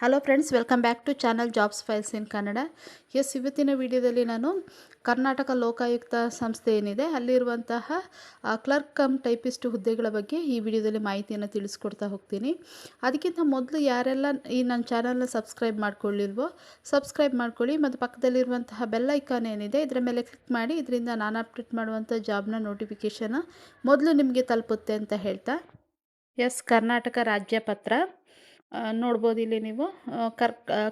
Hello friends, welcome back to channel jobs files in Kannada. ಇವತ್ತಿನ ವಿಡಿಯೋದಲ್ಲಿ ನಾನು ಕರ್ನಾಟಕ ಲೋಕಾಯುಕ್ತ ಸಂಸ್ಥೆ ಏನಿದೆ ಅಲ್ಲಿರುವಂತಹ ಕ್ಲರ್ಕ್ ಕಮ್ ಟೈಪಿಸ್ಟ್ ಹುದ್ದೆಗಳ ಬಗ್ಗೆ ಈ ವಿಡಿಯೋದಲ್ಲಿ ಮಾಹಿತಿಯನ್ನು ತಿಳಿಸ್ಕೊಡ್ತಾ ಹೋಗ್ತೀನಿ. ಅದಕ್ಕಿಂತ ಮೊದಲು ಯಾರೆಲ್ಲ ಈ ನನ್ನ ಚಾನಲ್ನ ಸಬ್ಸ್ಕ್ರೈಬ್ ಮಾಡ್ಕೊಳ್ಳಿಲ್ವೋ ಸಬ್ಸ್ಕ್ರೈಬ್ ಮಾಡ್ಕೊಳ್ಳಿ ಮತ್ತು ಪಕ್ಕದಲ್ಲಿರುವಂತಹ ಬೆಲ್ ಐಕಾನ್ ಏನಿದೆ ಇದರ ಮೇಲೆ ಕ್ಲಿಕ್ ಮಾಡಿ. ಇದರಿಂದ ನಾನು ಅಪ್ಡೇಟ್ ಮಾಡುವಂಥ ಜಾಬ್ನ ನೋಟಿಫಿಕೇಷನ್ ಮೊದಲು ನಿಮಗೆ ತಲುಪುತ್ತೆ ಅಂತ ಹೇಳ್ತಾ, ಕರ್ನಾಟಕ ರಾಜ್ಯ ಪತ್ರ ನೋಡ್ಬೋದು. ಇಲ್ಲಿ ನೀವು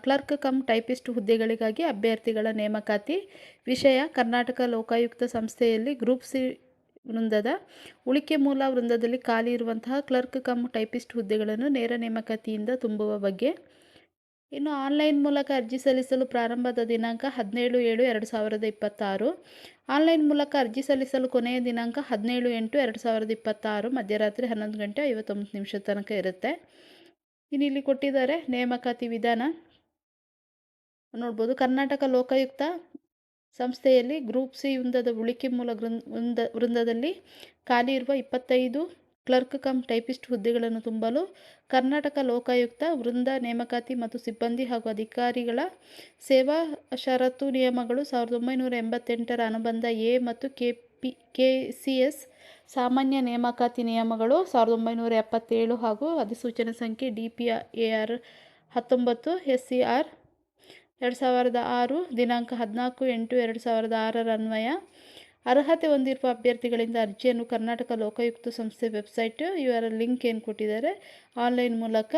ಕ್ಲರ್ಕ್ ಕಮ್ ಟೈಪಿಸ್ಟ್ ಹುದ್ದೆಗಳಿಗಾಗಿ ಅಭ್ಯರ್ಥಿಗಳ ನೇಮಕಾತಿ. ವಿಷಯ: ಕರ್ನಾಟಕ ಲೋಕಾಯುಕ್ತ ಸಂಸ್ಥೆಯಲ್ಲಿ ಗ್ರೂಪ್ ಸಿ ವೃಂದದ ಉಳಿಕೆ ಮೂಲ ವೃಂದದಲ್ಲಿ ಖಾಲಿ ಇರುವಂತಹ ಕ್ಲರ್ಕ್ ಕಮ್ ಟೈಪಿಸ್ಟ್ ಹುದ್ದೆಗಳನ್ನು ನೇರ ನೇಮಕಾತಿಯಿಂದ ತುಂಬುವ ಬಗ್ಗೆ. ಇನ್ನು ಆನ್ಲೈನ್ ಮೂಲಕ ಅರ್ಜಿ ಸಲ್ಲಿಸಲು ಪ್ರಾರಂಭದ ದಿನಾಂಕ 17/7/2026. ಆನ್ಲೈನ್ ಮೂಲಕ ಅರ್ಜಿ ಸಲ್ಲಿಸಲು ಕೊನೆಯ ದಿನಾಂಕ 17/8/2026 ಮಧ್ಯರಾತ್ರಿ 11 ಗಂಟೆ 59 ನಿಮಿಷದ ತನಕ ಇರುತ್ತೆ. ಇನ್ನು ಇಲ್ಲಿ ಕೊಟ್ಟಿದ್ದಾರೆ ನೇಮಕಾತಿ ವಿಧಾನ ನೋಡ್ಬೋದು. ಕರ್ನಾಟಕ ಲೋಕಾಯುಕ್ತ ಸಂಸ್ಥೆಯಲ್ಲಿ ಗ್ರೂಪ್ ಸಿ ವೃಂದದ ಉಳಿಕೆ ಮೂಲ ವೃಂದದಲ್ಲಿ ಖಾಲಿ ಇರುವ 25 ಕ್ಲರ್ಕ್ ಕಮ್ ಟೈಪಿಸ್ಟ್ ಹುದ್ದೆಗಳನ್ನು ತುಂಬಲು ಕರ್ನಾಟಕ ಲೋಕಾಯುಕ್ತ ವೃಂದ ನೇಮಕಾತಿ ಮತ್ತು ಸಿಬ್ಬಂದಿ ಹಾಗೂ ಅಧಿಕಾರಿಗಳ ಸೇವಾ ಷರತ್ತು ನಿಯಮಗಳು 1988ರ ಅನುಬಂಧ ಎ ಮತ್ತು KCS ಸಾಮಾನ್ಯ ನೇಮಕಾತಿ ನಿಯಮಗಳು 1977 ಹಾಗೂ ಅಧಿಸೂಚನೆ ಸಂಖ್ಯೆ DPAR 19 SCR 2006 ದಿನಾಂಕ 14/8/2006 ಅನ್ವಯ ಅರ್ಹತೆ ಹೊಂದಿರುವ ಅಭ್ಯರ್ಥಿಗಳಿಂದ ಅರ್ಜಿಯನ್ನು ಕರ್ನಾಟಕ ಲೋಕಾಯುಕ್ತ ಸಂಸ್ಥೆ ವೆಬ್ಸೈಟ್ URL ಲಿಂಕ್ ಏನು ಕೊಟ್ಟಿದ್ದಾರೆ ಆನ್ಲೈನ್ ಮೂಲಕ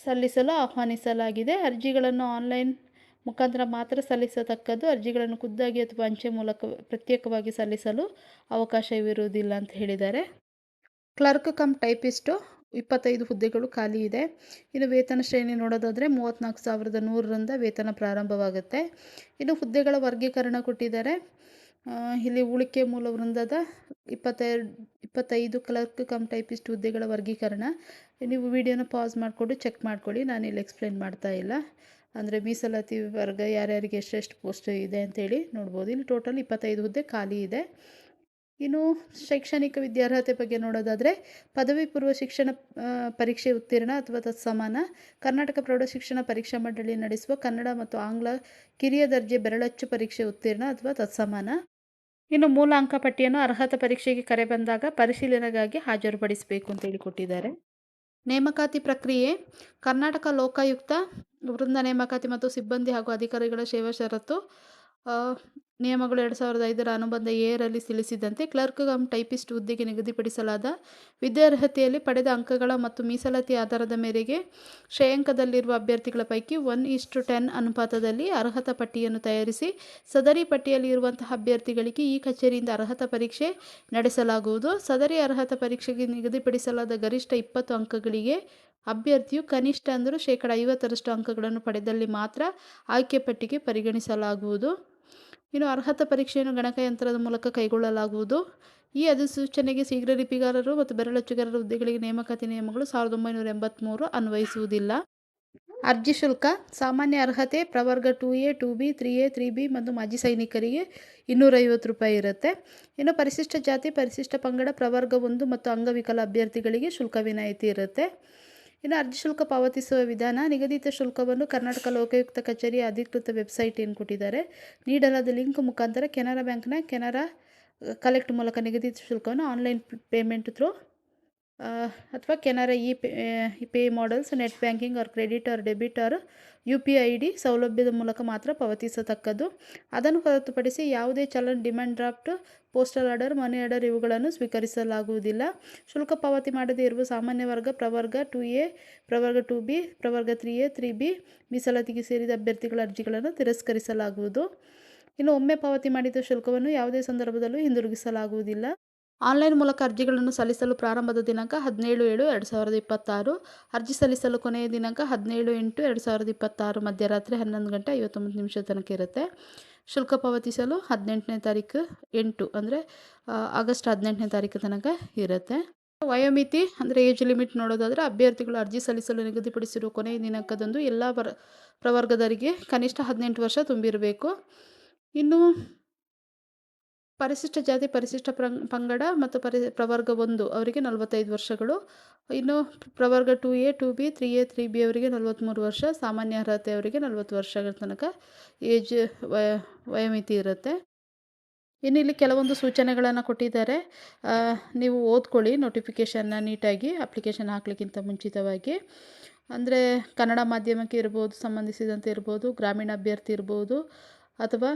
ಸಲ್ಲಿಸಲು ಆಹ್ವಾನಿಸಲಾಗಿದೆ. ಅರ್ಜಿಗಳನ್ನು ಆನ್ಲೈನ್ ಮುಖಾಂತರ ಮಾತ್ರ ಸಲ್ಲಿಸತಕ್ಕದ್ದು. ಅರ್ಜಿಗಳನ್ನು ಖುದ್ದಾಗಿ ಅಥವಾ ಅಂಚೆ ಮೂಲಕ ಪ್ರತ್ಯೇಕವಾಗಿ ಸಲ್ಲಿಸಲು ಅವಕಾಶವಿರುವುದಿಲ್ಲ ಅಂತ ಹೇಳಿದ್ದಾರೆ. ಕ್ಲರ್ಕ್ ಕಮ್ ಟೈಪಿಸ್ಟು 25 ಹುದ್ದೆಗಳು ಖಾಲಿ ಇದೆ. ಇನ್ನು ವೇತನ ಶ್ರೇಣಿ ನೋಡೋದಾದರೆ 34,100ರಿಂದ ವೇತನ ಪ್ರಾರಂಭವಾಗುತ್ತೆ. ಇನ್ನು ಹುದ್ದೆಗಳ ವರ್ಗೀಕರಣ ಕೊಟ್ಟಿದ್ದಾರೆ. ಇಲ್ಲಿ ಉಳಿಕೆ ಮೂಲ ವೃಂದದ 25 ಕ್ಲರ್ಕ್ ಕಮ್ ಟೈಪಿಸ್ಟ್ ಹುದ್ದೆಗಳ ವರ್ಗೀಕರಣ. ನೀವು ವಿಡಿಯೋನ ಪಾಸ್ ಮಾಡಿಕೊಂಡು ಚೆಕ್ ಮಾಡ್ಕೊಳ್ಳಿ, ನಾನಿಲ್ಲಿ ಎಕ್ಸ್ಪ್ಲೇನ್ ಮಾಡ್ತಾ ಇಲ್ಲ. ಅಂದರೆ ಮೀಸಲಾತಿ ವರ್ಗ ಯಾರ್ಯಾರಿಗೆ ಎಷ್ಟೆಷ್ಟು ಪೋಸ್ಟ್ ಇದೆ ಅಂತೇಳಿ ನೋಡ್ಬೋದು. ಇಲ್ಲಿ ಟೋಟಲ್ 25 ಹುದ್ದೆ ಖಾಲಿ ಇದೆ. ಇನ್ನು ಶೈಕ್ಷಣಿಕ ವಿದ್ಯಾರ್ಹತೆ ಬಗ್ಗೆ ನೋಡೋದಾದರೆ ಪದವಿ ಪೂರ್ವ ಶಿಕ್ಷಣ ಪರೀಕ್ಷೆ ಉತ್ತೀರ್ಣ ಅಥವಾ ತತ್ಸಮಾನ, ಕರ್ನಾಟಕ ಪ್ರೌಢಶಿಕ್ಷಣ ಪರೀಕ್ಷಾ ಮಂಡಳಿ ನಡೆಸುವ ಕನ್ನಡ ಮತ್ತು ಆಂಗ್ಲ ಕಿರಿಯ ದರ್ಜೆ ಬೆರಳಚ್ಚು ಪರೀಕ್ಷೆ ಉತ್ತೀರ್ಣ ಅಥವಾ ತತ್ಸಮಾನ. ಇನ್ನು ಮೂಲ ಅಂಕಪಟ್ಟಿಯನ್ನು ಅರ್ಹತಾ ಪರೀಕ್ಷೆಗೆ ಕರೆ ಬಂದಾಗ ಪರಿಶೀಲನೆಗಾಗಿ ಹಾಜರುಪಡಿಸಬೇಕು ಅಂತೇಳಿ ಕೊಟ್ಟಿದ್ದಾರೆ. ನೇಮಕಾತಿ ಪ್ರಕ್ರಿಯೆ: ಕರ್ನಾಟಕ ಲೋಕಾಯುಕ್ತ ವೃಂದ ನೇಮಕಾತಿ ಮತ್ತು ಸಿಬ್ಬಂದಿ ಹಾಗೂ ಅಧಿಕಾರಿಗಳ ಸೇವಾ ಷರತ್ತು ನಿಯಮಗಳು 2005ರ ಅನುಬಂಧ ಎರಲ್ಲಿ ತಿಳಿಸಿದಂತೆ ಕ್ಲರ್ಕ್ ಕಮ್ ಟೈಪಿಸ್ಟ್ ಹುದ್ದೆಗೆ ನಿಗದಿಪಡಿಸಲಾದ ವಿದ್ಯಾರ್ಹತೆಯಲ್ಲಿ ಪಡೆದ ಅಂಕಗಳ ಮತ್ತು ಮೀಸಲಾತಿ ಆಧಾರದ ಮೇರೆಗೆ ಶ್ರೇಯಾಂಕದಲ್ಲಿರುವ ಅಭ್ಯರ್ಥಿಗಳ ಪೈಕಿ 1:10 ಅನುಪಾತದಲ್ಲಿ ಅರ್ಹತಾ ಪಟ್ಟಿಯನ್ನು ತಯಾರಿಸಿ ಸದರಿ ಪಟ್ಟಿಯಲ್ಲಿ ಇರುವಂತಹ ಅಭ್ಯರ್ಥಿಗಳಿಗೆ ಈ ಕಚೇರಿಯಿಂದ ಅರ್ಹತಾ ಪರೀಕ್ಷೆ ನಡೆಸಲಾಗುವುದು. ಸದರಿ ಅರ್ಹತಾ ಪರೀಕ್ಷೆಗೆ ನಿಗದಿಪಡಿಸಲಾದ ಗರಿಷ್ಠ 20 ಅಂಕಗಳಿಗೆ ಅಭ್ಯರ್ಥಿಯು ಕನಿಷ್ಠ ಅಂದರೂ 50% ಅಂಕಗಳನ್ನು ಪಡೆದಲ್ಲಿ ಮಾತ್ರ ಆಯ್ಕೆ ಪಟ್ಟಿಗೆ ಪರಿಗಣಿಸಲಾಗುವುದು. ಇನ್ನು ಅರ್ಹತಾ ಪರೀಕ್ಷೆಯನ್ನು ಗಣಕಯಂತ್ರದ ಮೂಲಕ ಕೈಗೊಳ್ಳಲಾಗುವುದು. ಈ ಅಧಿಸೂಚನೆಗೆ ಶೀಘ್ರ ಲಿಪಿಗಾರರು ಮತ್ತು ಬೆರಳಚ್ಚುಗಾರರ ಹುದ್ದೆಗಳಿಗೆ ನೇಮಕಾತಿ ನಿಯಮಗಳು 1983 ಅನ್ವಯಿಸುವುದಿಲ್ಲ. ಅರ್ಜಿ ಶುಲ್ಕ: ಸಾಮಾನ್ಯ ಅರ್ಹತೆ ಪ್ರವರ್ಗ 2A 2B 3A 3B ಮತ್ತು ಮಾಜಿ ಸೈನಿಕರಿಗೆ ₹250 ಇರುತ್ತೆ. ಇನ್ನು ಪರಿಶಿಷ್ಟ ಜಾತಿ ಪರಿಶಿಷ್ಟ ಪಂಗಡ ಪ್ರವರ್ಗ 1 ಮತ್ತು ಅಂಗವಿಕಲ ಅಭ್ಯರ್ಥಿಗಳಿಗೆ ಶುಲ್ಕ ವಿನಾಯಿತಿ ಇರುತ್ತೆ. ಇನ್ನು ಅರ್ಜಿ ಶುಲ್ಕ ಪಾವತಿಸುವ ವಿಧಾನ: ನಿಗದಿತ ಶುಲ್ಕವನ್ನು ಕರ್ನಾಟಕ ಲೋಕಾಯುಕ್ತ ಕಚೇರಿಯ ಅಧಿಕೃತ ವೆಬ್ಸೈಟ್ ಏನು ಕೊಟ್ಟಿದ್ದಾರೆ ನೀಡಲಾದ ಲಿಂಕ್ ಮುಖಾಂತರ ಕೆನರಾ ಬ್ಯಾಂಕ್ನ ಕೆನರಾ ಕಲೆಕ್ಟ್ ಮೂಲಕ ನಿಗದಿತ ಶುಲ್ಕವನ್ನು ಆನ್ಲೈನ್ ಪೇಮೆಂಟ್ ಥ್ರೂ ಅಥವಾ ಕೆನರಾ ಪೇ ಮಾಡಲ್ಸ್ net banking or credit or debit or UPI ID ಸೌಲಭ್ಯದ ಮೂಲಕ ಮಾತ್ರ ಪಾವತಿಸತಕ್ಕದ್ದು. ಅದನ್ನು ಹೊರತುಪಡಿಸಿ ಯಾವುದೇ challan, demand draft, postal order, money order ಇವುಗಳನ್ನು ಸ್ವೀಕರಿಸಲಾಗುವುದಿಲ್ಲ. ಶುಲ್ಕ ಪಾವತಿ ಮಾಡದೇ ಇರುವ ಸಾಮಾನ್ಯ ವರ್ಗ ಪ್ರವರ್ಗ 2A ಪ್ರವರ್ಗ 2B ಪ್ರವರ್ಗ 3A 3B ಮೀಸಲಾತಿಗೆ ಸೇರಿದ ಅಭ್ಯರ್ಥಿಗಳ ಅರ್ಜಿಗಳನ್ನು ತಿರಸ್ಕರಿಸಲಾಗುವುದು. ಇನ್ನು ಒಮ್ಮೆ ಪಾವತಿ ಮಾಡಿದ ಶುಲ್ಕವನ್ನು ಯಾವುದೇ ಸಂದರ್ಭದಲ್ಲೂ ಹಿಂದಿರುಗಿಸಲಾಗುವುದಿಲ್ಲ. ಆನ್ಲೈನ್ ಮೂಲಕ ಅರ್ಜಿಗಳನ್ನು ಸಲ್ಲಿಸಲು ಪ್ರಾರಂಭದ ದಿನಾಂಕ 17/7/2026. ಅರ್ಜಿ ಸಲ್ಲಿಸಲು ಕೊನೆಯ ದಿನಾಂಕ 17/8/2026 ಮಧ್ಯರಾತ್ರಿ 11 ಗಂಟೆ 59 ನಿಮಿಷದ ತನಕ ಇರುತ್ತೆ. ಶುಲ್ಕ ಪಾವತಿಸಲು 18ನೇ ತಾರೀಕು 8 ಅಂದರೆ ಆಗಸ್ಟ್ 18ನೇ ತಾರೀಕು ತನಕ ಇರುತ್ತೆ. ವಯೋಮಿತಿ ಅಂದರೆ ಏಜ್ ಲಿಮಿಟ್ ನೋಡೋದಾದರೆ ಅಭ್ಯರ್ಥಿಗಳು ಅರ್ಜಿ ಸಲ್ಲಿಸಲು ನಿಗದಿಪಡಿಸಿರುವ ಕೊನೆಯ ದಿನಾಂಕದಂದು ಎಲ್ಲ ಪ್ರವರ್ಗದವರಿಗೆ ಕನಿಷ್ಠ 18 ವರ್ಷ ತುಂಬಿರಬೇಕು. ಇನ್ನು ಪರಿಶಿಷ್ಟ ಜಾತಿ ಪರಿಶಿಷ್ಟ ಪಂಗಡ ಮತ್ತು ಪ್ರವರ್ಗ 1 ಅವರಿಗೆ 45 ವರ್ಷಗಳು. ಇನ್ನು ಪ್ರವರ್ಗ 2A 2B 3A 3B ಅವರಿಗೆ 43 ವರ್ಷ. ಸಾಮಾನ್ಯ ಅರ್ಹತೆ ಅವರಿಗೆ 40 ವರ್ಷಗಳ ತನಕ ಏಜ್ ವಯೋಮಿತಿ ಇರುತ್ತೆ. ಇನ್ನು ಇಲ್ಲಿ ಕೆಲವೊಂದು ಸೂಚನೆಗಳನ್ನು ಕೊಟ್ಟಿದ್ದಾರೆ. ನೀವು ಓದ್ಕೊಳ್ಳಿ ನೋಟಿಫಿಕೇಷನ್ನ ನೀಟಾಗಿ ಅಪ್ಲಿಕೇಶನ್ ಹಾಕ್ಲಿಕ್ಕಿಂತ ಮುಂಚಿತವಾಗಿ. ಅಂದರೆ ಕನ್ನಡ ಮಾಧ್ಯಮಕ್ಕೆ ಇರ್ಬೋದು, ಸಂಬಂಧಿಸಿದಂತೆ ಇರ್ಬೋದು, ಗ್ರಾಮೀಣ ಅಭ್ಯರ್ಥಿ ಇರ್ಬೋದು ಅಥವಾ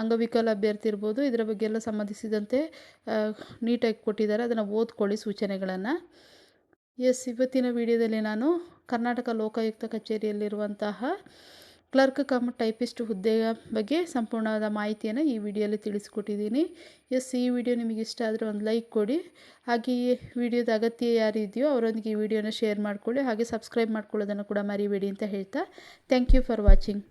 ಅಂಗವಿಕಲ ಅಭ್ಯರ್ಥಿ ಇರ್ಬೋದು, ಇದರ ಬಗ್ಗೆ ಎಲ್ಲ ಸಂಬಂಧಿಸಿದಂತೆ ನೀಟಾಗಿ ಕೊಟ್ಟಿದ್ದಾರೆ. ಅದನ್ನು ಓದ್ಕೊಳ್ಳಿ ಸೂಚನೆಗಳನ್ನು. ಇವತ್ತಿನ ವಿಡಿಯೋದಲ್ಲಿ ನಾನು ಕರ್ನಾಟಕ ಲೋಕಾಯುಕ್ತ ಕಚೇರಿಯಲ್ಲಿರುವಂತಹ ಕ್ಲರ್ಕ್ ಕಮ್ ಟೈಪಿಸ್ಟ್ ಹುದ್ದೆಯ ಬಗ್ಗೆ ಸಂಪೂರ್ಣವಾದ ಮಾಹಿತಿಯನ್ನು ಈ ವಿಡಿಯೋಲಿ ತಿಳಿಸ್ಕೊಟ್ಟಿದ್ದೀನಿ. ಈ ವಿಡಿಯೋ ನಿಮಗೆ ಇಷ್ಟ ಆದರೆ ಒಂದು ಲೈಕ್ ಕೊಡಿ. ಹಾಗೆ ಈ ವಿಡಿಯೋದ ಅಗತ್ಯ ಯಾರಿದೆಯೋ ಅವರೊಂದಿಗೆ ಈ ವಿಡಿಯೋನ ಶೇರ್ ಮಾಡಿಕೊಳ್ಳಿ. ಹಾಗೆ ಸಬ್ಸ್ಕ್ರೈಬ್ ಮಾಡ್ಕೊಳ್ಳೋದನ್ನು ಕೂಡ ಮರಿಬೇಡಿ ಅಂತ ಹೇಳ್ತಾ ಥ್ಯಾಂಕ್ ಯು ಫಾರ್ ವಾಚಿಂಗ್.